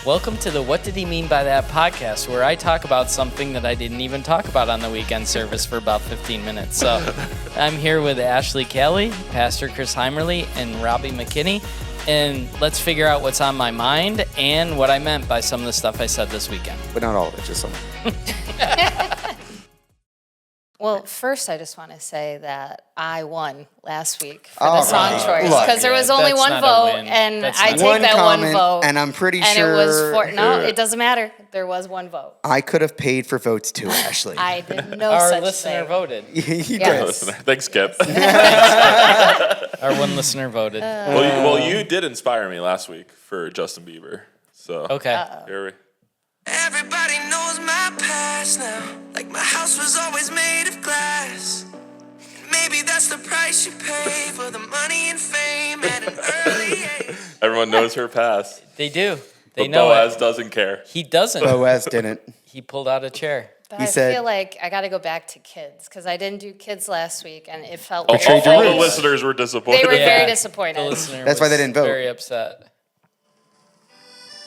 Welcome to the What Did He Mean by That podcast, where I talk about something that I didn't even talk about on the weekend service for about 15 minutes. So I'm here with Cali, Pastor Chris Heimerle, and Robby Mckinney, and let's figure out what's on my mind and what I meant by some of the stuff I said this weekend. But not all of it, just some. Well, first, I just want to say that I won last week for the song choice because there was only one vote, and I take that one vote. And I'm pretty and sure. And it was no, it doesn't matter. There was one vote. I could have paid for votes too, Ashley. I did no Our such listener thing. voted. He Yes. did. Thanks, Skip. Our one listener voted. Well, you did inspire me last week for Justin Bieber. So Okay. here we. Everybody knows my past now, like my house was always made of glass. Maybe that's the price you pay for the money and fame at an early age. Everyone knows her past. They do. They But know Boaz it. doesn't care. He doesn't. Boaz didn't. He pulled out a chair. But He I said- feel like I got to go back to kids because I didn't do kids last week, and it felt All Betrayed your the roots. listeners were disappointed. they were Yeah. very The disappointed. listener That's why they was didn't vote. Very upset.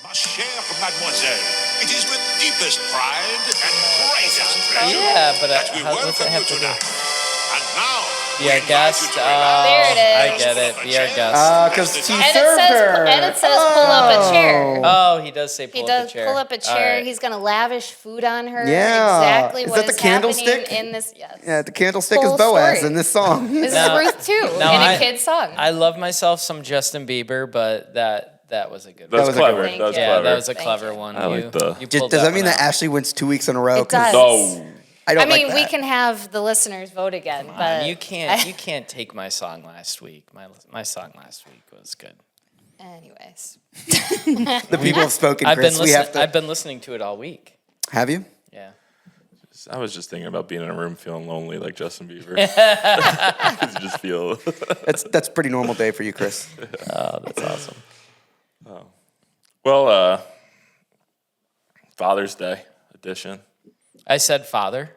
Ma chère mademoiselle, it is with deepest pride and greatest pleasure Yeah, but that we what's welcome it have you to do? tonight. And now, Be we our invite guest. you to relax. There it is. I get it. Be our guest. Because he And served her. it says pull up a chair. Oh, he does say He pull does up a chair. pull up a All chair. right. He's going to lavish food on her. Yeah. Exactly Is what that the is happening candlestick? in this. Yes. Yeah, the candlestick Full is Boaz story. in this song. This No. is Ruth too in I- a kid's song. I love myself some Justin Bieber, but that was a good one. That was was a good clever. one. That was Thank you. Yeah, clever. that was a Thank clever you. one. I like the- you Does pulled that one mean that out. Ashley wins 2 weeks in a row? It does. No. I don't I mean, like we that. can have the listeners vote again, but You can't take my song last week. My song last week was good. anyways. The people have spoken, Chris. We have to. I've been listening to it all week. Have you? Yeah. I was just thinking about being in a room feeling lonely like Justin Bieber. 'Cause you just feel. That's a pretty normal day for you, Chris. Oh, that's awesome. Well, Father's Day edition. I said father.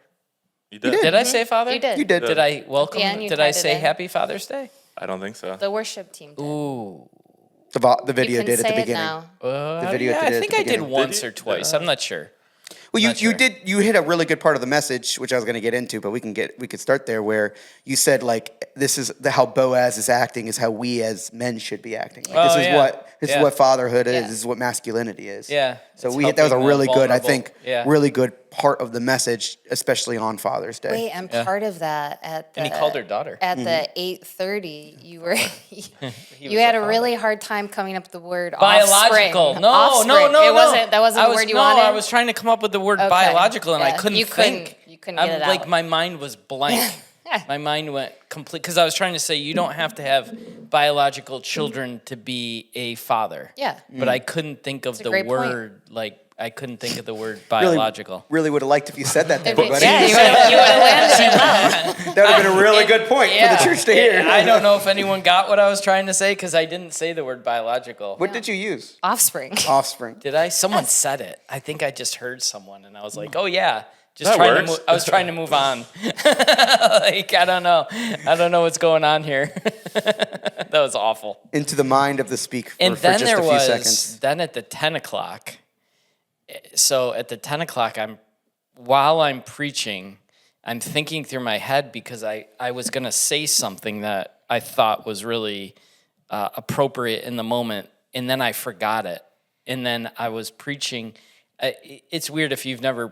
You did? Did I say father? You did. You did. Did I welcome? Yeah, and you Did I tied it say in. Happy Father's Day? I don't think so. The worship team did. Ooh. The video you can did at say the it beginning. now. The video Yeah, did I at think the I did beginning. once Did you? or twice. I'm not sure. Well, you Not sure. hit a really good part of the message, which I was going to get into, but we could start there, where you said like this is how Boaz is acting is how we as men should be acting. Like, Oh, this yeah. is what fatherhood is. Yeah. This is what masculinity is. Yeah. So It's that was a helping the really good, I vulnerable. think, Yeah. really good part of the message, especially on Father's Day. Wait, and Yeah. part of that at the And he called her daughter. at Mm-hmm. the 8:30, you were He you was had a a father. really hard time coming up with the word Biological. offspring. No, Offspring. no. It wasn't. That wasn't the word you wanted. No, I was trying to come up with the word Okay. biological, and I Yeah, couldn't you think. You couldn't get it Like out. my mind was blank. My mind went complete because I was trying to say you don't have to have biological children to be a father. Yeah. But I couldn't think of a the great point. word. Like I couldn't think of the word biological. Really would have liked if you said that there, If it- buddy. yeah, you would have landed it well. That would have been a really good point for the church to hear. I don't know if anyone got what I was trying to say because I didn't say the word biological. What did you use? Offspring. Offspring. Did I? Someone said it. I think I just heard someone, and I was like, "Oh yeah." Just That trying works. to. I was trying to move on. Like I don't know. I don't know what's going on here. That was awful. Into the mind of the speaker And for then just there a few was. seconds. Then at the 10 o'clock. So at the 10 o'clock, while I'm preaching, I'm thinking through my head because I was gonna say something that I thought was really appropriate in the moment, and then I forgot it. And then I was preaching. It's weird if you've never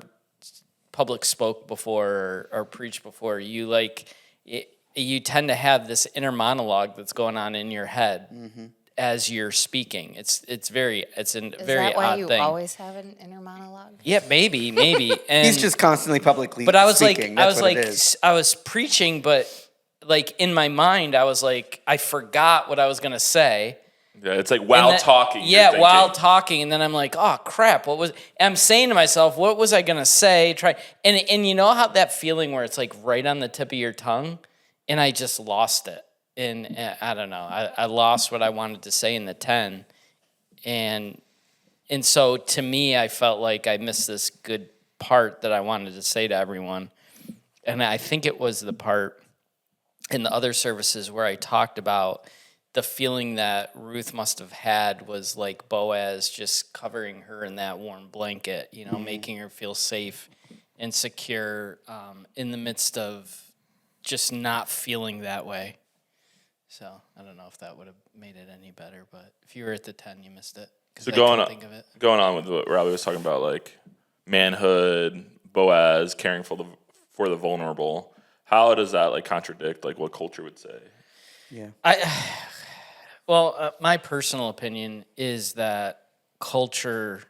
public spoke before or preached before. You tend to have this inner monologue that's going on in your head as you're speaking. It's a very Is very that why odd you thing. always have an inner monologue? Yeah, maybe. And He's just constantly publicly but I was speaking. like, That's what it is. I was preaching, but like in my mind, I was like, I forgot what I was gonna say. Yeah, it's like while talking. you're Yeah, thinking. while talking, and then I'm like, oh crap, I'm saying to myself, what was I gonna say? And you know how that feeling where it's like right on the tip of your tongue, and I just lost it. And I don't know, I lost what I wanted to say in the 10, and so to me, I felt like I missed this good part that I wanted to say to everyone, and I think it was the part in the other services where I talked about the feeling that Ruth must have had was like Boaz just covering her in that warm blanket, making her feel safe and secure in the midst of just not feeling that way. So I don't know if that would have made it any better, but if you were at the 10, you missed it. So going on with what Robby was talking about, like manhood, Boaz caring for the vulnerable. How does that like contradict like what culture would say? Yeah. My personal opinion is that culture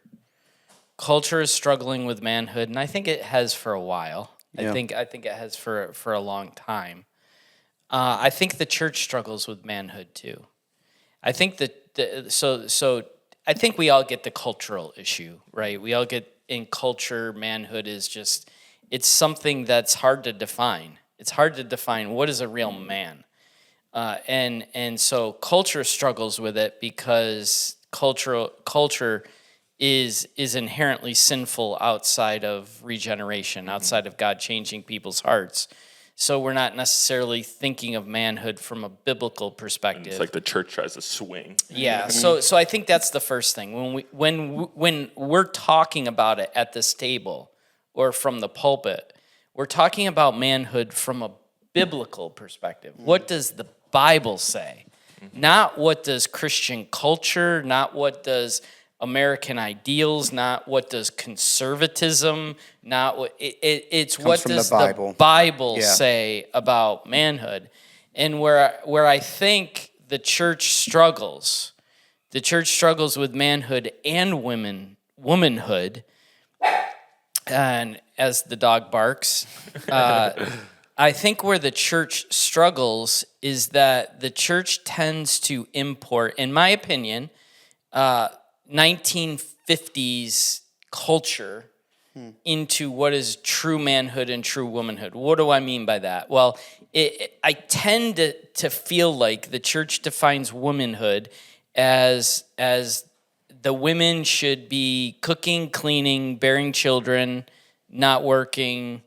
is struggling with manhood, and I think it has for a while. Yeah. I think it has for a long time. I think the church struggles with manhood too. I think that so I think we all get the cultural issue, right? We all get in culture, manhood is just, it's something that's hard to define. It's hard to define what is a real man. And so culture struggles with it because culture is inherently sinful outside of regeneration, outside of God changing people's hearts. So we're not necessarily thinking of manhood from a biblical perspective. And it's like the church tries to swing. Yeah. So I think that's the first thing. When we're talking about it at this table or from the pulpit, we're talking about manhood from a biblical perspective. What does the Bible say? Not what does Christian culture, not what does American ideals, not what does conservatism, not what it's what does the Bible say about manhood. And where I think the church struggles with manhood and womanhood, and as the dog barks, I think where the church struggles is that the church tends to import, in my opinion, 1950s culture into what is true manhood and true womanhood. What do I mean by that? Well, I tend to feel like the church defines womanhood as the women should be cooking, cleaning, bearing children, not working,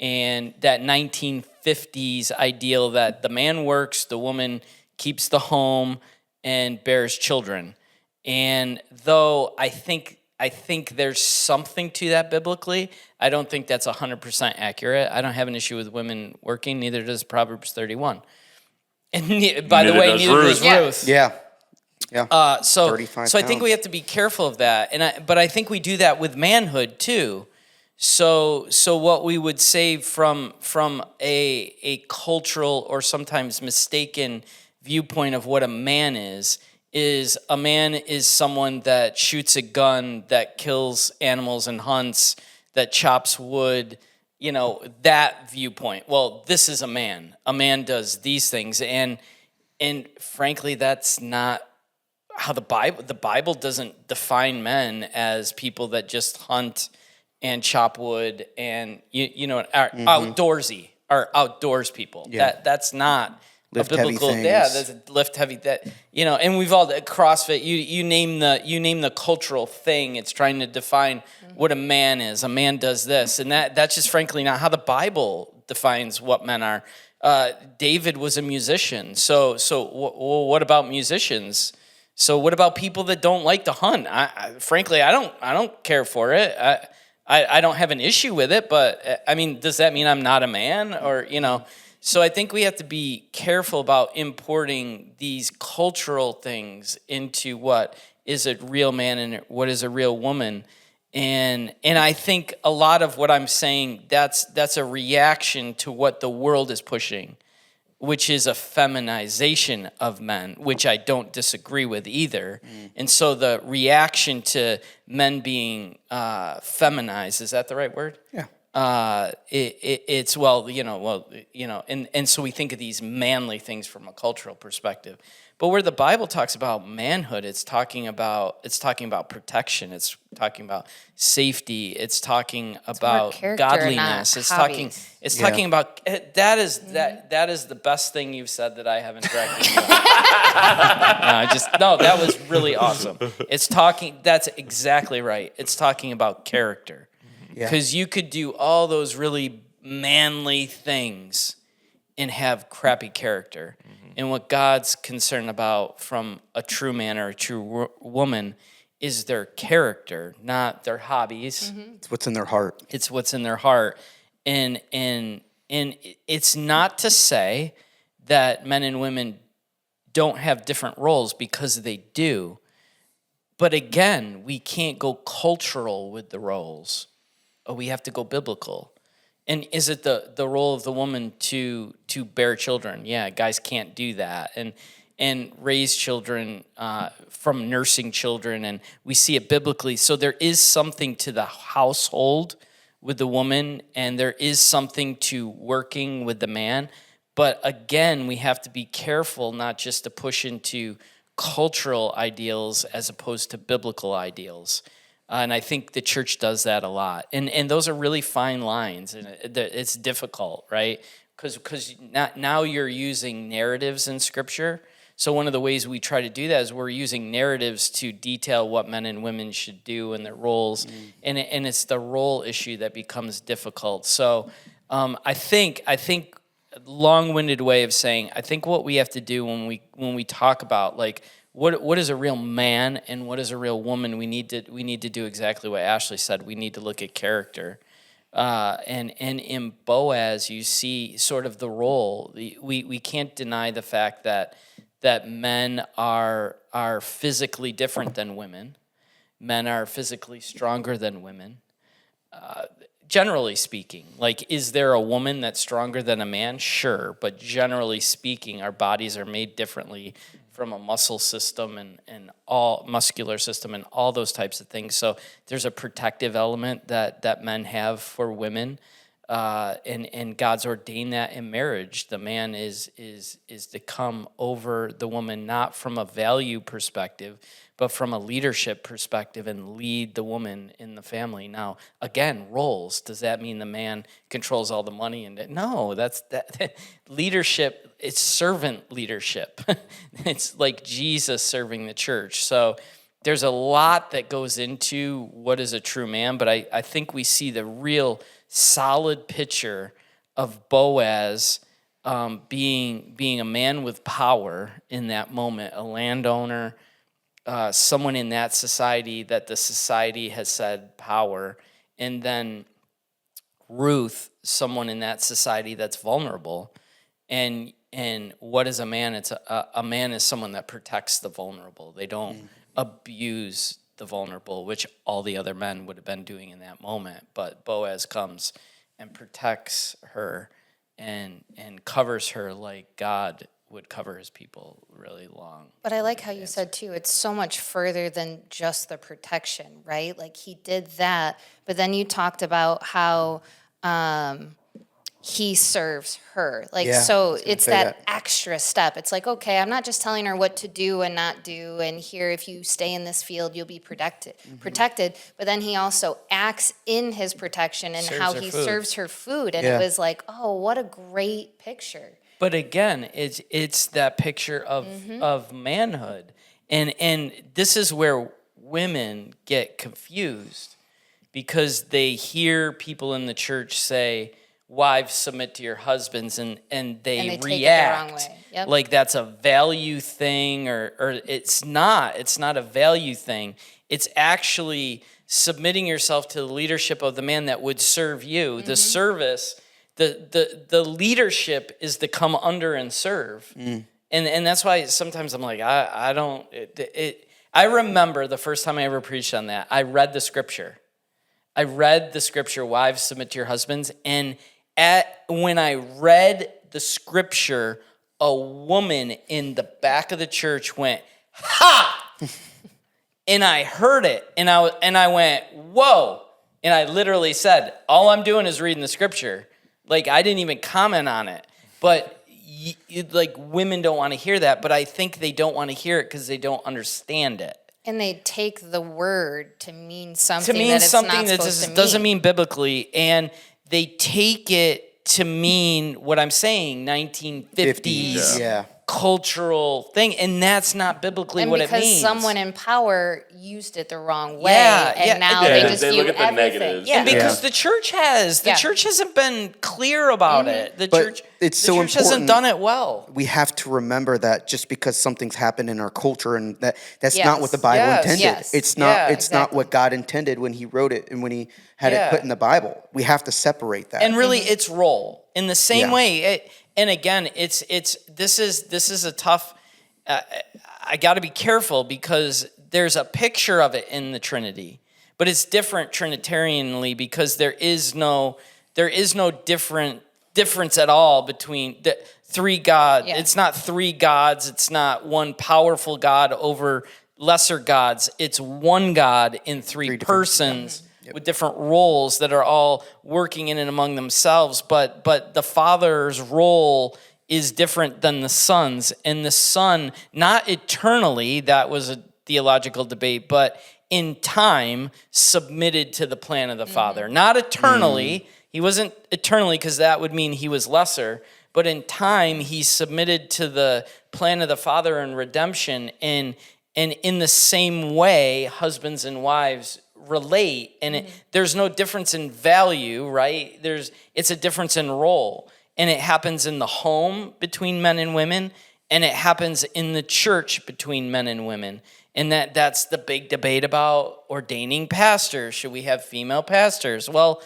and that 1950s ideal that the man works, the woman keeps the home and bears children. And though I think there's something to that biblically, I don't think that's 100% accurate. I don't have an issue with women working, neither does Proverbs 31. And by the way, neither does Ruth. Yeah. So I think we have to be careful of that. But I think we do that with manhood too. So what we would say from a cultural or sometimes mistaken viewpoint of what a man is a man is someone that shoots a gun, that kills animals and hunts, that chops wood, that viewpoint. Well, this is a man. A man does these things. And frankly, that's not how the Bible doesn't define men as people that just hunt and chop wood and are outdoorsy, are outdoors people. Yeah. That's not lift a biblical. Heavy things. Yeah, that's a lift heavy. And we've all CrossFit. You name the cultural thing. It's trying to define what a man is. A man does this, and that's just frankly not how the Bible defines what men are. David was a musician. So what about musicians? So what about people that don't like to hunt? Frankly, I don't care for it. I don't have an issue with it, but I mean, does that mean I'm not a man? Or, so I think we have to be careful about importing these cultural things into what is a real man and what is a real woman. And I think a lot of what I'm saying, that's a reaction to what the world is pushing, which is a feminization of men, which I don't disagree with either. And so the reaction to men being feminized, is that the right word? Yeah. And so we think of these manly things from a cultural perspective. But where the Bible talks about manhood, it's talking about protection. It's talking about safety. It's talking about godliness. It's talking about that is the best thing you've said that I haven't directed you on. That was really awesome. That's exactly right. It's talking about character. Because you could do all those really manly things and have crappy character. And what God's concerned about from a true man or a true woman is their character, not their hobbies. It's what's in their heart. It's what's in their heart. And it's not to say that men and women don't have different roles, because they do. But again, we can't go cultural with the roles. We have to go biblical. And is it the role of the woman to bear children? Yeah, guys can't do that. And raise children from nursing children, and we see it biblically. So there is something to the household with the woman, and there is something to working with the man. But again, we have to be careful not just to push into cultural ideals as opposed to biblical ideals. And I think the church does that a lot. And those are really fine lines, and it's difficult, right? Because now you're using narratives in Scripture. So one of the ways we try to do that is we're using narratives to detail what men and women should do and their roles. And it's the role issue that becomes difficult. So I think long-winded way of saying, I think what we have to do when we talk about like what is a real man and what is a real woman, we need to do exactly what Ashley said. We need to look at character. And in Boaz, you see sort of the role. We can't deny the fact that men are physically different than women. Men are physically stronger than women. Generally speaking, like, is there a woman that's stronger than a man? Sure, but generally speaking, our bodies are made differently from a muscle system and all muscular system and all those types of things. So there's a protective element that men have for women, and God's ordained that in marriage. The man is to come over the woman, not from a value perspective, but from a leadership perspective, and lead the woman in the family. Now, again, roles. Does that mean the man controls all the money? No, that's leadership. It's servant leadership. It's like Jesus serving the church. So there's a lot that goes into what is a true man, but I think we see the real solid picture of Boaz being a man with power in that moment, a landowner, someone in that society that the society has said power, and then Ruth, someone in that society that's vulnerable. And what is a man? It's a man is someone that protects the vulnerable. They don't abuse the vulnerable, which all the other men would have been doing in that moment. But Boaz comes and protects her and covers her like God would cover his people really long. But I like how you said, too, it's so much further than just the protection, right? Like, he did that, but then you talked about how he serves her. Like, so it's that extra step. It's like, okay, I'm not just telling her what to do and not do, and here, if you stay in this field, you'll be protected. But then he also acts in his protection and how he serves her food. And it was like, oh, what a great picture. But again, it's that picture of manhood. And this is where women get confused, because they hear people in the church say, wives, submit to your husbands, and they react take it the wrong way. Yep. Like that's a value thing, or it's not a value thing. It's actually submitting yourself to the leadership of the man that would serve you. The service, the leadership is to come under and serve. And that's why sometimes I'm like, I don't, I remember the first time I ever preached on that, I read the scripture, wives, submit to your husbands, and when I read the scripture, a woman in the back of the church went, ha! And I heard it, and I went, whoa! And I literally said, all I'm doing is reading the scripture. Like, I didn't even comment on it. But, like, women don't want to hear that, but I think they don't want to hear it because they don't understand it. And they take the word to mean something that it's not supposed to mean. Doesn't mean biblically, and they take it to mean what I'm saying, 1950s. cultural thing, and that's not biblically And what it because means. someone in power used it the wrong way, Yeah, and yeah, now yeah, they they just look view at the everything. negatives. Yeah. And because the church hasn't been clear about it. The But church, it's the so church hasn't important. done it well. We have to remember that just because something's happened in our culture and that's Yes. not what the Bible Yes. intended. Yes. It's not Yeah, it's not exactly. what God intended when he wrote it and when he had Yeah. it put in the Bible. We have to separate that. And really, its role in the same Yeah. way. And again, this is a tough. I got to be careful because there's a picture of it in the Trinity, but it's different Trinitarianly because there is no difference at all between the three gods. Yeah. It's not three gods. It's not one powerful God over lesser gods. It's one God in three persons with different roles that are all working in and among themselves. But the Father's role is different than the Son's, and the Son, not eternally, that was a theological debate, but in time submitted to the plan of the Father. Not eternally. He wasn't eternally because that would mean he was lesser, but in time he submitted to the plan of the Father in redemption, and in the same way husbands and wives relate, and there's no difference in value, right? It's a difference in role. And it happens in the home between men and women, and it happens in the church between men and women. And that's the big debate about ordaining pastors. Should we have female pastors? Well,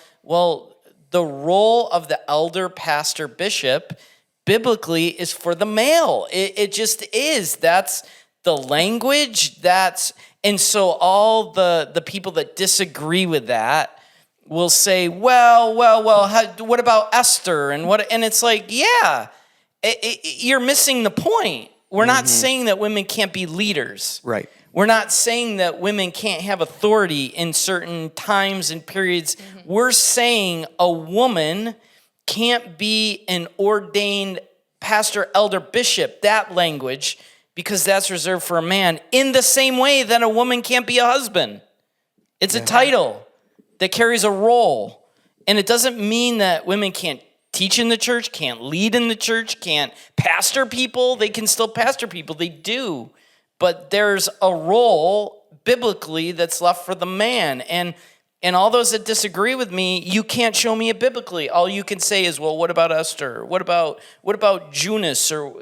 the role of the elder, pastor, bishop, biblically is for the male. It just is. That's the language. And so all the people that disagree with that will say, well, what about Esther? And it's like, yeah, you're missing the point. We're not saying that women can't be leaders. Right. We're not saying that women can't have authority in certain times and periods. We're saying a woman can't be an ordained pastor, elder, bishop, that language, because that's reserved for a man, in the same way that a woman can't be a husband. It's a title that carries a role. And it doesn't mean that women can't teach in the church, can't lead in the church, can't pastor people. They can still pastor people. They do. But there's a role biblically that's left for the man. And all those that disagree with me, you can't show me it biblically. All you can say is, well, what about Esther? What about Junus? Or,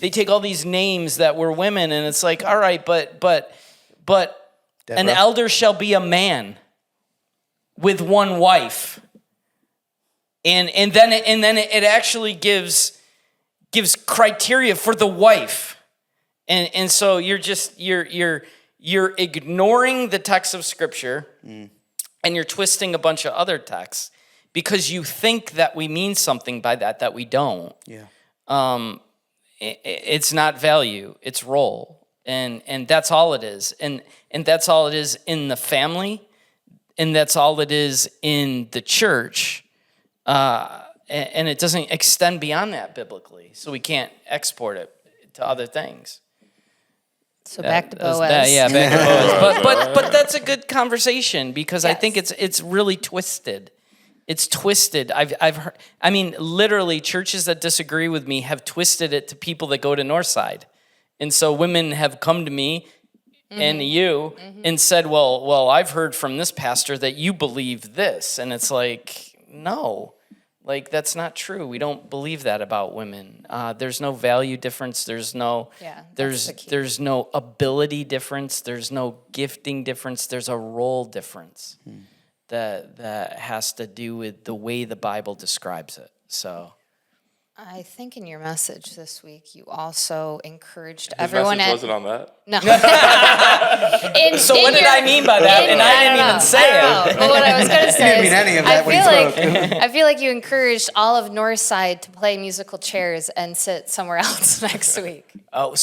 they take all these names that were women, and it's like, all right, but an Deborah? elder shall be a man with one wife. And then it actually gives criteria for the wife. And so you're ignoring the text of Scripture, and you're twisting a bunch of other texts because you think that we mean something by that we don't. Yeah. It's not value, it's role. And that's all it is. And that's all it is in the family, and that's all it is in the church. And it doesn't extend beyond that biblically. So we can't export it to other things. So back to That was Boaz. back to Boaz. But that's a good conversation because I think it's really twisted. It's twisted. I've heard. I mean, literally, churches that disagree with me have twisted it to people that go to Northside, and so women have come to me and you and said, "Well, I've heard from this pastor that you believe this," and it's like, no. Like, that's not true. We don't believe that about women. There's no value difference. There's no there's no ability difference. There's no gifting difference. There's a role difference that has to do with the way the Bible describes it. So I think in your message this week, you also encouraged His everyone message at... wasn't on that? No. So what did I mean by that? And I didn't even say it. But what I was going to say didn't mean any of that when he I feel like you encouraged all of Northside to play musical chairs and sit somewhere else next week. Oh,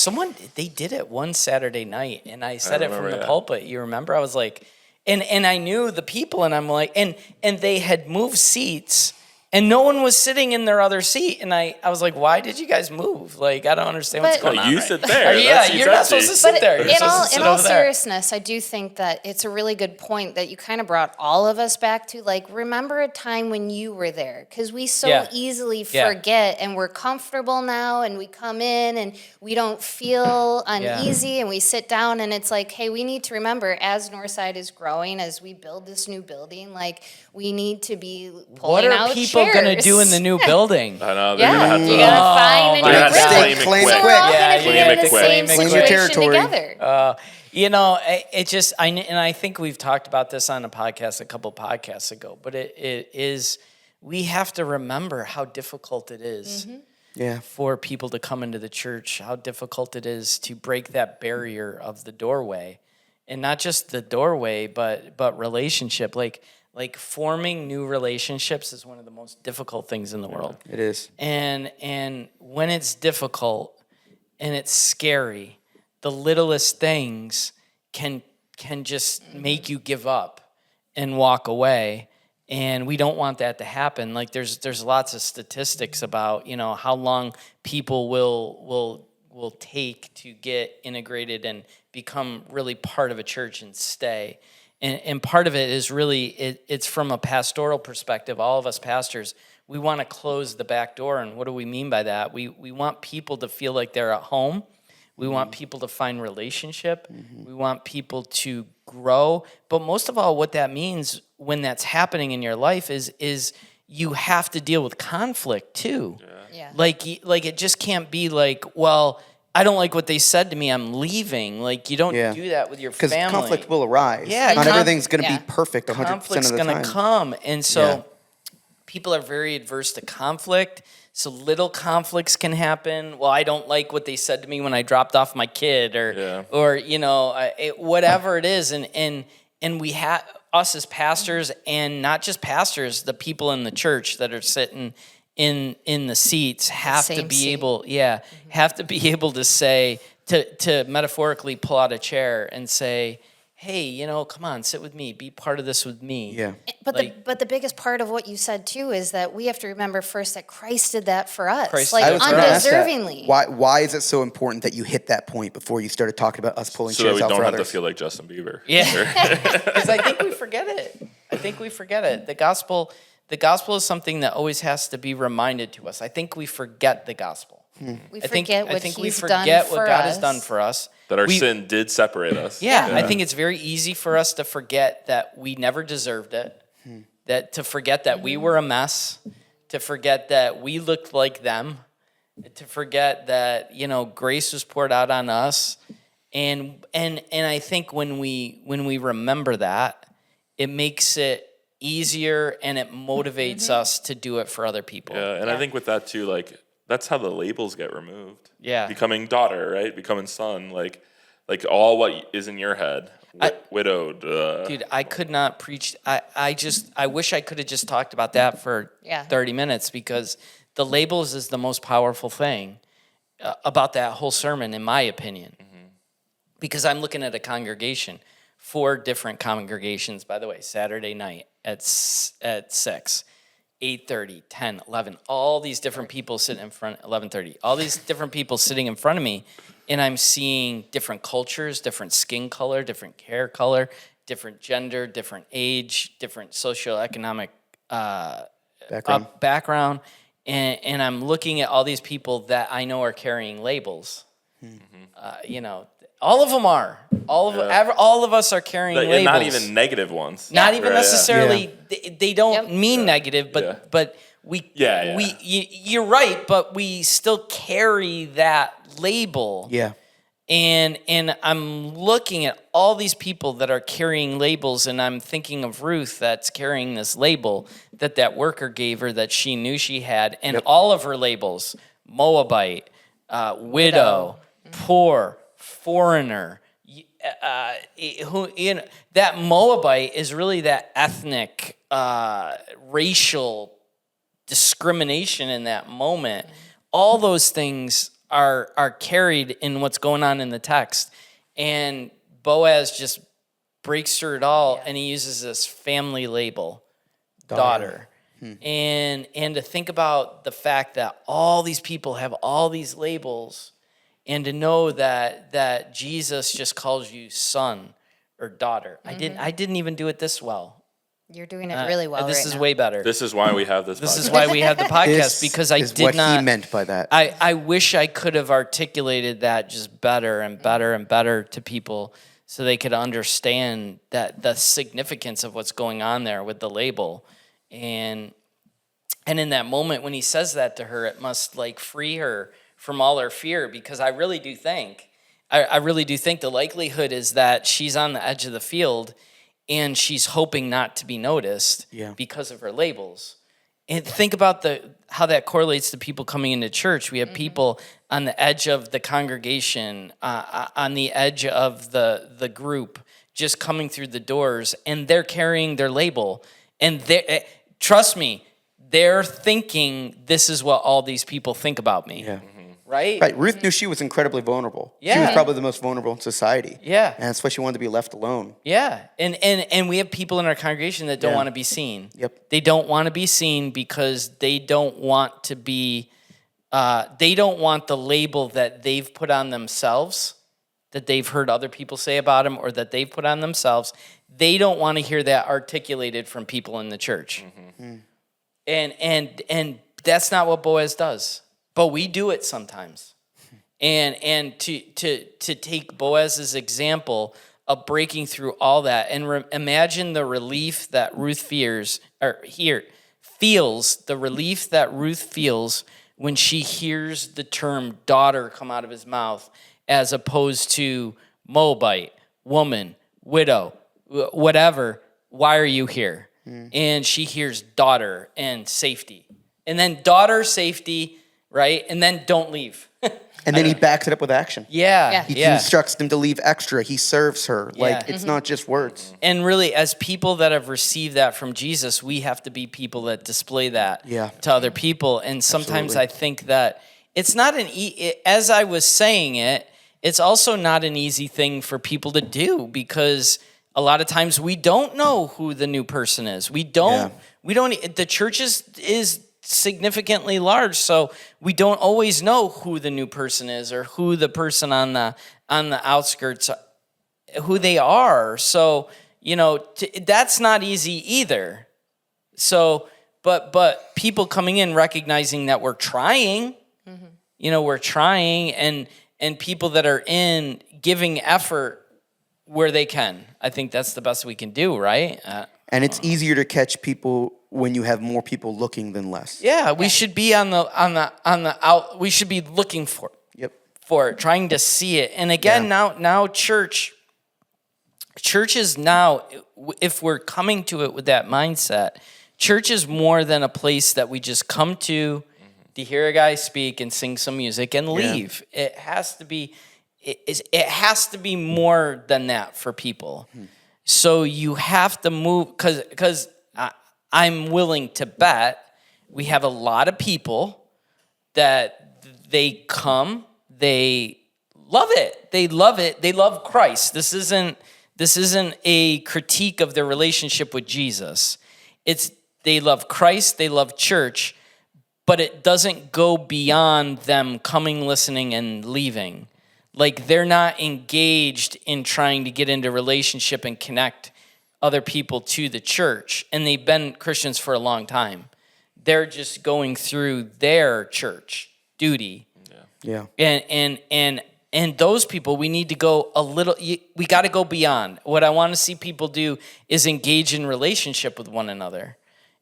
they did it one Saturday night, and I said it from remember the that. pulpit. You remember? I was like, and I knew the people, and I'm like, and they had moved seats. And no one was sitting in their other seat. And I was like, why did you guys move? Like, I don't understand what's going on. You sit there. Yeah, you're not supposed to sit there. In all seriousness, I do think that it's a really good point that you kind of brought all of us back to. Like, remember a time when you were there, because we so easily forget, and we're comfortable now, and we come in and we don't feel uneasy, and we sit down, and it's like, hey, we need to remember as Northside is growing, as we build this new building, like we need to be pulling out chairs. What are people going to do in the new building? I know. They're gonna have to. You gotta find a new have to building. claim it So quick. we're all gonna be Claim in it the quick. same Claim your situation territory. together. You know, it just, and I think we've talked about this on a podcast a couple podcasts ago, but it is, we have to remember how difficult it is for people to come into the church, how difficult it is to break that barrier of the doorway. And not just the doorway, but relationship. Like forming new relationships is one of the most difficult things in the world. It is. And when it's difficult and it's scary, the littlest things can just make you give up and walk away. And we don't want that to happen. Like there's lots of statistics about, you know, how long people will take to get integrated and become really part of a church and stay. And part of it is really, it's from a pastoral perspective. All of us pastors, we want to close the back door. And what do we mean by that? We want people to feel like they're at home. We want people to find relationship. We want people to grow. But most of all, what that means when that's happening in your life is you have to deal with conflict too. Yeah. Like it just can't be like, well, I don't like what they said to me, I'm leaving. Like, you don't do that with your family. Because conflict will arise. Yeah. Not everything's going to be perfect 100% of the time. Conflict's going to come. And so people are very adverse to conflict. So little conflicts can happen. Well, I don't like what they said to me when I dropped off my kid or you know, whatever it is. And we have, us as pastors, and not just pastors, the people in the church that are sitting in the seats have to be able to say, to metaphorically pull out a chair and say, hey, you know, come on, sit with me, be part of this with me. Yeah. But the biggest part of what you said too is that we have to remember first that Christ did that for us, Christ like I was gonna ask that. undeservingly. Why is it so important that you hit that point before you started talking about us pulling So that chairs we out don't for have others? to feel like Justin Bieber. Yeah, because I think we forget it. The gospel is something that always has to be reminded to us. I think we forget the gospel. We I think forget what we he's forget done what for God us. has done for us. That our sin did separate us. Yeah, I think it's very easy for us to forget that we never deserved it. To forget that we were a mess, to forget that we looked like them, to forget that, you know, grace was poured out on us. And I think when we remember that, it makes it easier and it motivates us to do it for other people. Yeah, and I think with that too, like that's how the labels get removed. Yeah. Becoming daughter, right? Becoming son, like all what is in your head. Widowed. Dude, I could not preach. I wish I could have just talked about that for 30 minutes, because the labels is the most powerful thing about that whole sermon, in my opinion. Because I'm looking at a congregation, 4 different congregations, by the way, Saturday night at 6, 8:30, 10, 11, all these different people sitting in front, 11:30, all these different people sitting in front of me, and I'm seeing different cultures, different skin color, different hair color, different gender, different age, different socioeconomic background, and I'm looking at all these people that I know are carrying labels. You know, all of them are. All of us are carrying labels. Not even negative ones. Not even necessarily. They don't mean negative, but we. You're right, but we still carry that label. Yeah. And I'm looking at all these people that are carrying labels, and I'm thinking of Ruth that's carrying this label that worker gave her that she knew she had, and all of her labels: Moabite, widow, poor, foreigner. That Moabite is really that ethnic, racial discrimination in that moment. All those things are carried in what's going on in the text, and Boaz just breaks through it all, and he uses this family label, daughter. And to think about the fact that all these people have all these labels, and to know that Jesus just calls you son or daughter. I didn't even do it this well. You're doing it really well. This right is now. way better. This is why we have this. This is podcast. why we have the podcast, This because I is did what not. he meant by that. I wish I could have articulated that just better and better and better to people, so they could understand that the significance of what's going on there with the label. And in that moment when he says that to her, it must like free her from all her fear, because I really do think the likelihood is that she's on the edge of the field and she's hoping not to be noticed because of her labels. And think about how that correlates to people coming into church. We have people on the edge of the congregation, on the edge of the group, just coming through the doors, and they're carrying their label. And trust me, they're thinking, this is what all these people think about me. Yeah. Right? Right. Ruth knew she was incredibly vulnerable. She was Yeah. probably the most vulnerable in society. Yeah. And that's why she wanted to be left alone. Yeah, and we have people in our congregation that don't Yeah. want to be seen. Yep. They don't want to be seen because they don't want to be, they don't want the label that they've put on themselves, that they've heard other people say about them, or that they've put on themselves. They don't want to hear that articulated from people in the church. And that's not what Boaz does. But we do it sometimes. And to take Boaz's example of breaking through all that, and imagine the relief that Ruth feels, the relief that Ruth feels when she hears the term daughter come out of his mouth, as opposed to Moabite, woman, widow, whatever. Why are you here? And she hears daughter and safety. And then daughter, safety, right? And then don't leave. And then he backs it up with action. Yeah. He instructs them to leave extra. He serves her. Like, it's not just words. And really, as people that have received that from Jesus, we have to be people that display that to other people. And sometimes I think that it's not as I was saying it, it's also not an easy thing for people to do, because a lot of times we don't know who the new person is. We don't, the church is significantly large, so we don't always know who the new person is, or who the person on the outskirts, who they are. So, that's not easy either. So, but people coming in recognizing that we're trying, we're trying, and people that are in giving effort where they can. I think that's the best we can do, right? And it's easier to catch people when you have more people looking than less. Yeah, we should be on the out. We should be looking for it, trying to see it. And again, now church is now, if we're coming to it with that mindset, church is more than a place that we just come to hear a guy speak and sing some music and leave. It has to be. It has to be more than that for people. So you have to move, because I'm willing to bet we have a lot of people that they come, they love it. They love it. They love Christ. This isn't a critique of their relationship with Jesus. They love Christ, they love church, but it doesn't go beyond them coming, listening, and leaving. Like, they're not engaged in trying to get into relationship and connect other people to the church, and they've been Christians for a long time. They're just going through their church duty. Yeah. And those people, we need to go a little. We got to go beyond. What I want to see people do is engage in relationship with one another,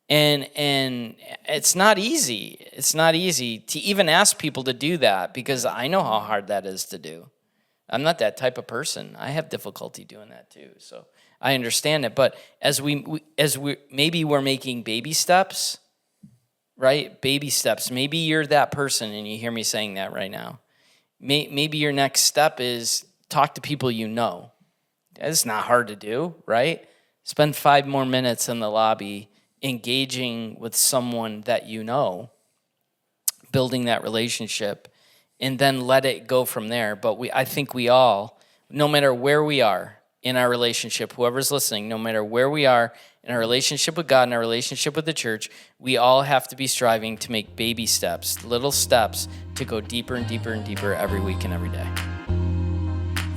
and it's not easy. It's not easy to even ask people to do that, because I know how hard that is to do. I'm not that type of person. I have difficulty doing that too. So I understand it. But as we maybe we're making baby steps, right? Baby steps. Maybe you're that person and you hear me saying that right now. Maybe your next step is talk to people you know. It's not hard to do, right? Spend 5 more minutes in the lobby engaging with someone that you know, building that relationship, and then let it go from there. But I think we all, no matter where we are, in our relationship, whoever's listening, no matter where we are in our relationship with God and our relationship with the church, we all have to be striving to make baby steps, little steps to go deeper and deeper and deeper every week and every day.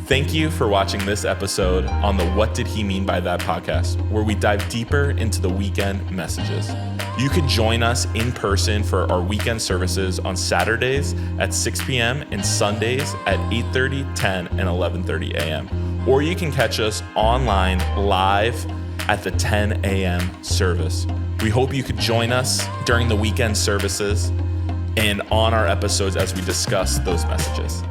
Thank you for watching this episode on the What Did He Mean by That podcast, where we dive deeper into the weekend messages. You can join us in person for our weekend services on Saturdays at 6 p.m. and Sundays at 8:30, 10, and 11:30 a.m. Or you can catch us online live at the 10 a.m. service. We hope you could join us during the weekend services and on our episodes as we discuss those messages.